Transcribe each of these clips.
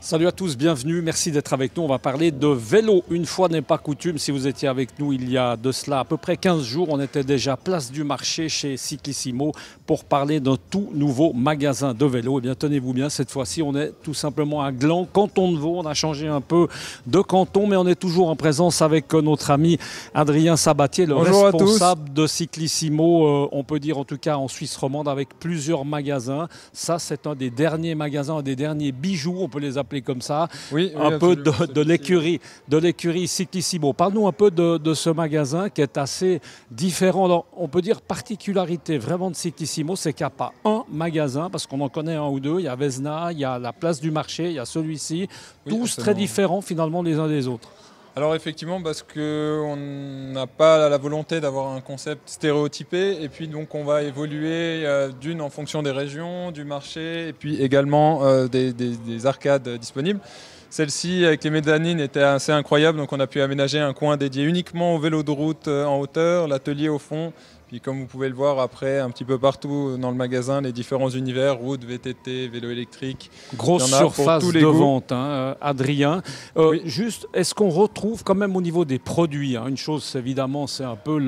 Salut à tous, bienvenue, merci d'être avec nous. On va parler de vélo. Une fois n'est pas coutume, si vous étiez avec nous il y a de cela à peu près 15 jours, on était déjà place du marché chez Cyclissimo pour parler d'un tout nouveau magasin de vélo. Et bien tenez-vous bien, cette fois-ci on est tout simplement à Gland, canton de Vaud. On a changé un peu de canton, mais on est toujours en présence avec notre ami Adrien Sabatier, le Bonjour responsable de Cyclissimo, on peut dire en tout cas en Suisse romande, avec plusieurs magasins. Ça c'est un des derniers magasins, un des derniers bijoux, on peut les appeler comme ça, oui, un peu de l'écurie Cyclissimo. Parle-nous un peu de ce magasin qui est assez différent. Alors, on peut dire particularité vraiment de Cyclissimo, c'est qu'il n'y a pas un magasin, parce qu'on en connaît un ou deux. Il y a Vesna, il y a la place du marché, il y a celui-ci, tous très différents finalement les uns des autres. Alors effectivement, parce qu'on n'a pas la volonté d'avoir un concept stéréotypé, et puis donc on va évoluer d'une en fonction des régions, du marché, et puis également des arcades disponibles. Celle-ci, avec les mezzanines, était assez incroyable, donc on a pu aménager un coin dédié uniquement au vélo de route en hauteur, l'atelier au fond. Puis comme vous pouvez le voir après, un petit peu partout dans le magasin, les différents univers, route, VTT, vélo électrique. Grosse surface de vente, hein, Adrien. Oui. Juste, est-ce qu'on retrouve quand même au niveau des produits, hein, une chose évidemment, c'est un peu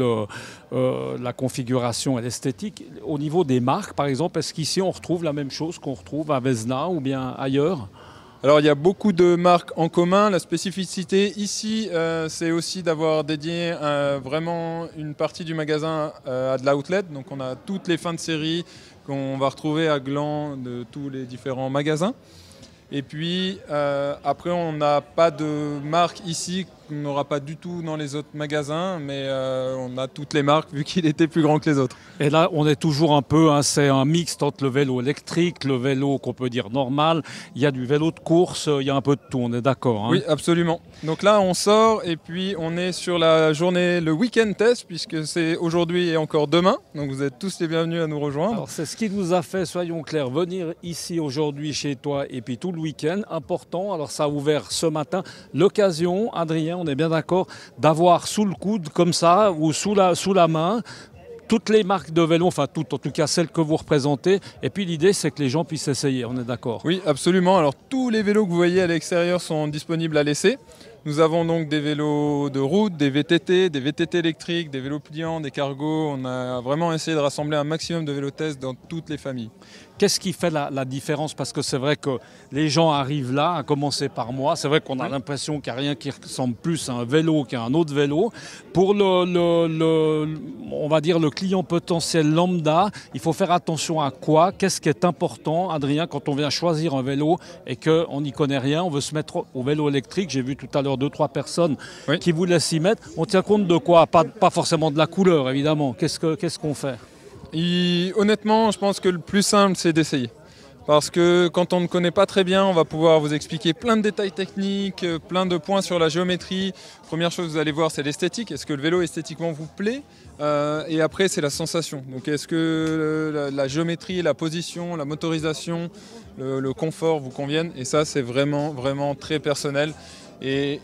la configuration et l'esthétique. Au niveau des marques, par exemple, est-ce qu'ici on retrouve la même chose qu'on retrouve à Vesna ou bien ailleurs ? Alors il y a beaucoup de marques en commun. La spécificité ici, c'est aussi d'avoir dédié vraiment une partie du magasin à de l'outlet. Donc on a toutes les fins de série qu'on va retrouver à Gland de tous les différents magasins. Et puis après on n'a pas de marque ici qu'on n'aura pas du tout dans les autres magasins, mais on a toutes les marques vu qu'il était plus grand que les autres. Et là on est toujours un peu, hein, c'est un mix entre le vélo électrique, le vélo qu'on peut dire normal, il y a du vélo de course, il y a un peu de tout, on est d'accord, hein. Oui, absolument. Donc là on sort et puis on est sur la journée, le week-end test, puisque c'est aujourd'hui et encore demain, donc vous êtes tous les bienvenus à nous rejoindre. Alors c'est ce qui nous a fait, soyons clairs, venir ici aujourd'hui chez toi et puis tout le week-end, important. Alors ça a ouvert ce matin, l'occasion, Adrien, on est bien d'accord, d'avoir sous le coude comme ça ou sous la main toutes les marques de vélo, enfin toutes, en tout cas celles que vous représentez. Et puis l'idée c'est que les gens puissent essayer, on est d'accord? Oui, absolument. Alors tous les vélos que vous voyez à l'extérieur sont disponibles à l'essai. Nous avons donc des vélos de route, des VTT électriques, des vélos pliants, des cargos. On a vraiment essayé de rassembler un maximum de vélos test dans toutes les familles. Qu'est-ce qui fait la différence? Parce que c'est vrai que les gens arrivent là, à commencer par moi. C'est vrai qu'on a l'impression qu'il n'y a rien qui ressemble plus à un vélo qu'à un autre vélo. Pour on va dire le client potentiel lambda, il faut faire attention à quoi? Qu'est-ce qui est important, Adrien, quand on vient choisir un vélo et qu'on n'y connaît rien, on veut se mettre au vélo électrique. J'ai vu tout à l'heure 2-3 personnes qui voulaient s'y mettre. On tient compte de quoi? Pas forcément de la couleur, évidemment. Qu'est-ce qu'on fait? Honnêtement, je pense que le plus simple, c'est d'essayer. Parce que quand on ne connaît pas très bien, on va pouvoir vous expliquer plein de détails techniques, plein de points sur la géométrie. Première chose que vous allez voir, c'est l'esthétique. Est-ce que le vélo esthétiquement vous plaît? Et après, c'est la sensation. Donc est-ce que la géométrie, la position, la motorisation, le confort vous conviennent? Et ça, c'est vraiment, vraiment très personnel. Et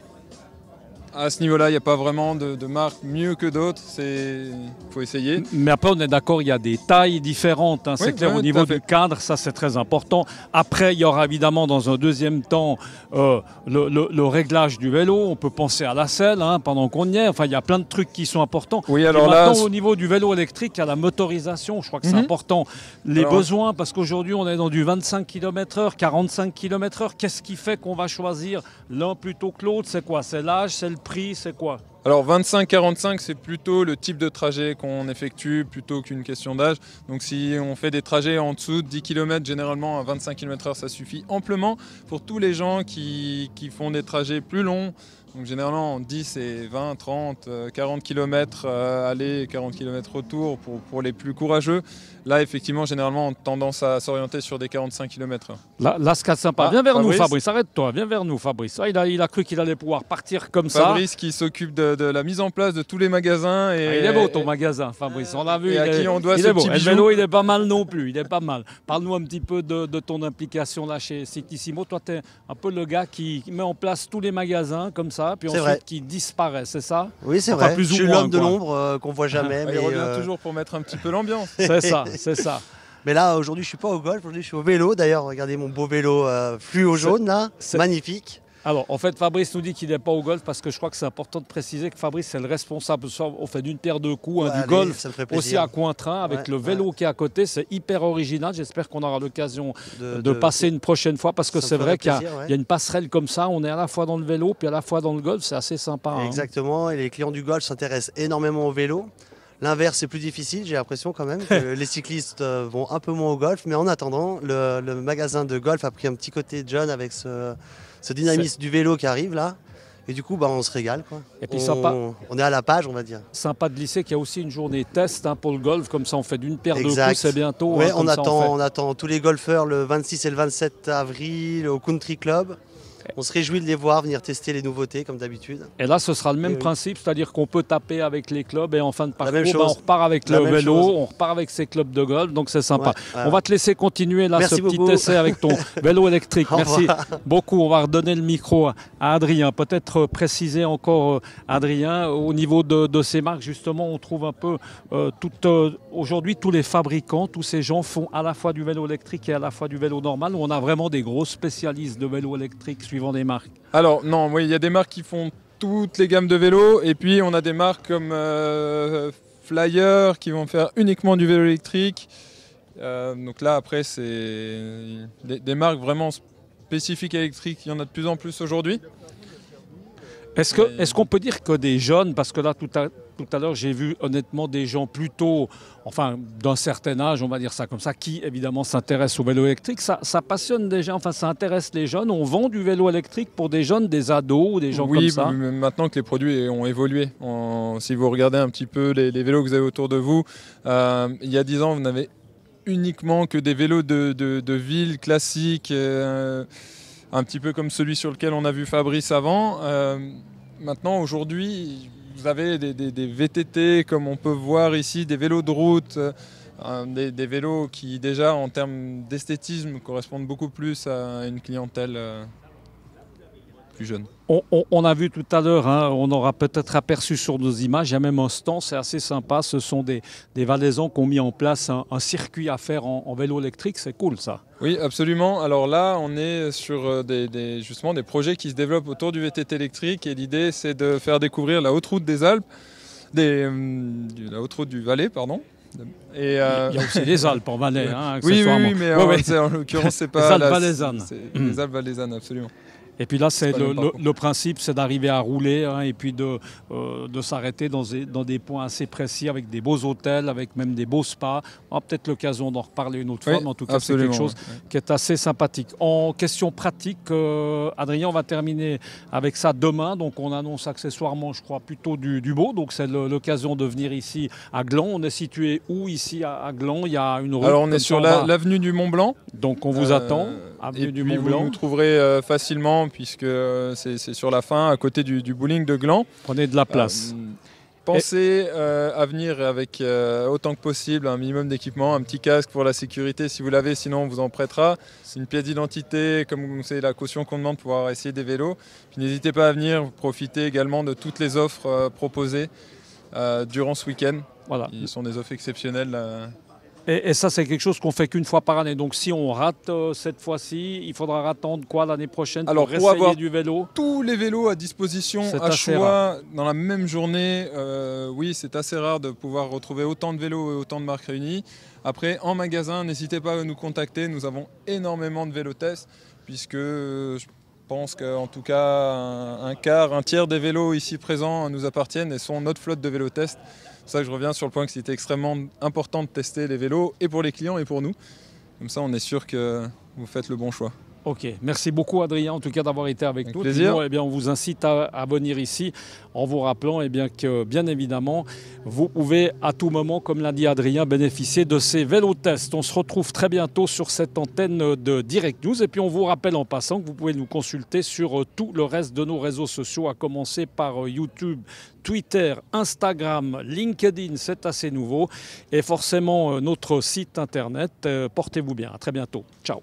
à ce niveau-là, il n'y a pas vraiment de marque mieux que d'autres, il faut essayer. Mais après, on est d'accord, il y a des tailles différentes, hein. C'est clair, au niveau du cadre, ça c'est très important. Après, il y aura évidemment dans un deuxième temps le réglage du vélo. On peut penser à la selle, hein, pendant qu'on y est. Enfin, il y a plein de trucs qui sont importants. Oui, alors et maintenant, au niveau du vélo électrique, il y a la motorisation. Je crois que c'est important. Les besoins, parce qu'aujourd'hui, on est dans du 25 km/h, 45 km/h. Qu'est-ce qui fait qu'on va choisir l'un plutôt que l'autre? C'est quoi? C'est l'âge, c'est le prix, c'est quoi? Alors 25-45, c'est plutôt le type de trajet qu'on effectue plutôt qu'une question d'âge. Donc si on fait des trajets en dessous de 10 km, généralement à 25 km/h, ça suffit amplement. Pour tous les gens qui font des trajets plus longs, donc généralement 10 et 20, 30, 40 km aller, 40 km retour pour les plus courageux. Là, effectivement, généralement, on a tendance à s'orienter sur des 45 km/h. Là, ce qu'il y a de sympa. Viens vers nous, Fabrice. Arrête-toi. Viens vers nous, Fabrice. Ah, il a cru qu'il allait pouvoir partir comme ça. Fabrice qui s'occupe de la mise en place de tous les magasins. Et, il est beau ton magasin, Fabrice. On l'a vu. Et à qui on doit il ce est beau. petit bijou. Le vélo, il est pas mal non plus. Il est pas mal. Parle-nous un petit peu de ton implication là chez Cyclissimo. Toi, tu es un peu le gars qui met en place tous les magasins comme ça, puis ensuite qui disparaît, c'est ça? Oui, c'est vrai. Je suis l'homme de l'ombre qu'on voit jamais. Il revient toujours pour mettre un petit peu l'ambiance. C'est ça, c'est ça. Mais là, aujourd'hui, je suis pas au golf, aujourd'hui, je suis au vélo. D'ailleurs, regardez mon beau vélo fluo jaune, là, magnifique. Alors, en fait, Fabrice nous dit qu'il n'est pas au golf parce que je crois que c'est important de préciser que Fabrice, c'est le responsable, on fait d'une pierre deux coups, du golf, aussi à Cointrin, avec le vélo qui est à côté. C'est hyper original. J'espère qu'on aura l'occasion de passer une prochaine fois parce que c'est vrai qu'il y a une passerelle comme ça. On est à la fois dans le vélo puis à la fois dans le golf. C'est assez sympa. Exactement. Et les clients du golf s'intéressent énormément au vélo. L'inverse, c'est plus difficile, j'ai l'impression quand même que les cyclistes vont un peu moins au golf. Mais en attendant, le magasin de golf a pris un petit côté John avec ce dynamisme du vélo qui arrive là. Et du coup, on se régale, quoi. Et puis on est à la page, on va dire. Sympa de glisser qu'il y a aussi une journée test pour le golf. Comme ça, on fait d'une pierre deux coups, c'est bientôt. Oui, on attend tous les golfeurs le 26 et le 27 avril au Country Club. On se réjouit de les voir venir tester les nouveautés comme d'habitude. Et là, ce sera le même principe, c'est-à-dire qu'on peut taper avec les clubs et en fin de parcours, on repart avec le vélo, on repart avec ses clubs de golf, donc c'est sympa. On va te laisser continuer là ce petit essai avec ton vélo électrique. Merci beaucoup. On va redonner le micro à Adrien. Peut-être préciser encore, Adrien, au niveau de ces marques, justement, on trouve un peu aujourd'hui tous les fabricants, tous ces gens font à la fois du vélo électrique et à la fois du vélo normal. On a vraiment des gros spécialistes de vélo électrique suivant des marques. Alors non, oui, il y a des marques qui font toutes les gammes de vélos et puis on a des marques comme Flyer qui vont faire uniquement du vélo électrique. Donc là après c'est des marques vraiment spécifiques électriques, il y en a de plus en plus aujourd'hui. Est-ce qu'on peut dire que des jeunes, parce que là tout à l'heure j'ai vu honnêtement des gens plutôt, enfin d'un certain âge, on va dire ça comme ça, qui évidemment s'intéressent au vélo électrique, ça passionne des gens, enfin ça intéresse les jeunes, on vend du vélo électrique pour des jeunes, des ados ou des gens comme ça? Oui, maintenant que les produits ont évolué, si vous regardez un petit peu les vélos que vous avez autour de vous, il y a 10 ans vous n'avez uniquement que des vélos de ville classiques, un petit peu comme celui sur lequel on a vu Fabrice avant. Maintenant, aujourd'hui, vous avez des VTT, comme on peut voir ici, des vélos de route, des vélos qui déjà, en termes d'esthétisme, correspondent beaucoup plus à une clientèle plus jeune. On a vu tout à l'heure, on aura peut-être aperçu sur nos images, il y a même un stand, c'est assez sympa, ce sont des Valaisans qui ont mis en place un circuit à faire en vélo électrique, c'est cool ça. Oui, absolument. Alors là, on est sur justement des projets qui se développent autour du VTT électrique et l'idée c'est de faire découvrir la haute route des Alpes, la haute route du Valais, pardon. Et il y a aussi les Alpes en Valais, oui, mais en l'occurrence c'est pas les Alpes valaisannes. Les Alpes valaisannes, absolument. Et puis là, c'est le principe, c'est d'arriver à rouler et puis de s'arrêter dans des points assez précis avec des beaux hôtels, avec même des beaux spas. On aura peut-être l'occasion d'en reparler une autre fois, mais en tout cas, c'est quelque chose qui est assez sympathique. En question pratique, Adrien, on va terminer avec ça demain. Donc, on annonce accessoirement, je crois, plutôt du beau. Donc, c'est l'occasion de venir ici à Gland. On est situé où ici à Gland? Il y a une route. Alors, on est sur l'avenue du Mont-Blanc. Donc, on vous attend. Avenue du Mont-Blanc. Vous nous trouverez facilement puisque c'est sur la fin, à côté du bowling de Gland. Prenez de la place. Pensez à venir avec autant que possible un minimum d'équipement, un petit casque pour la sécurité si vous l'avez, sinon on vous en prêtera. C'est une pièce d'identité, comme c'est la caution qu'on demande pour pouvoir essayer des vélos. Puis n'hésitez pas à venir, profiter également de toutes les offres proposées durant ce week-end. Voilà. Ils sont des offres exceptionnelles. Et ça, c'est quelque chose qu'on fait qu'une fois par année. Donc, si on rate cette fois-ci, il faudra attendre quoi l'année prochaine pour avoir du vélo? Tous les vélos à disposition, à choix, dans la même journée. Oui, c'est assez rare de pouvoir retrouver autant de vélos et autant de marques réunies. Après, en magasin, n'hésitez pas à nous contacter. Nous avons énormément de vélotests, puisque je pense qu'en tout cas, un tiers des vélos ici présents nous appartiennent et sont notre flotte de vélotests. C'est pour ça que je reviens sur le point que c'était extrêmement important de tester les vélos, et pour les clients et pour nous. Comme ça, on est sûr que vous faites le bon choix. Ok, merci beaucoup Adrien en tout cas d'avoir été avec nous. Plaisir. Sinon, on vous incite à venir ici en vous rappelant que bien évidemment vous pouvez à tout moment, comme l'a dit Adrien, bénéficier de ces vélotests. On se retrouve très bientôt sur cette antenne de Direct News et puis on vous rappelle en passant que vous pouvez nous consulter sur tout le reste de nos réseaux sociaux, à commencer par YouTube, Twitter, Instagram, LinkedIn, c'est assez nouveau, et forcément notre site internet. Portez-vous bien, à très bientôt. Ciao.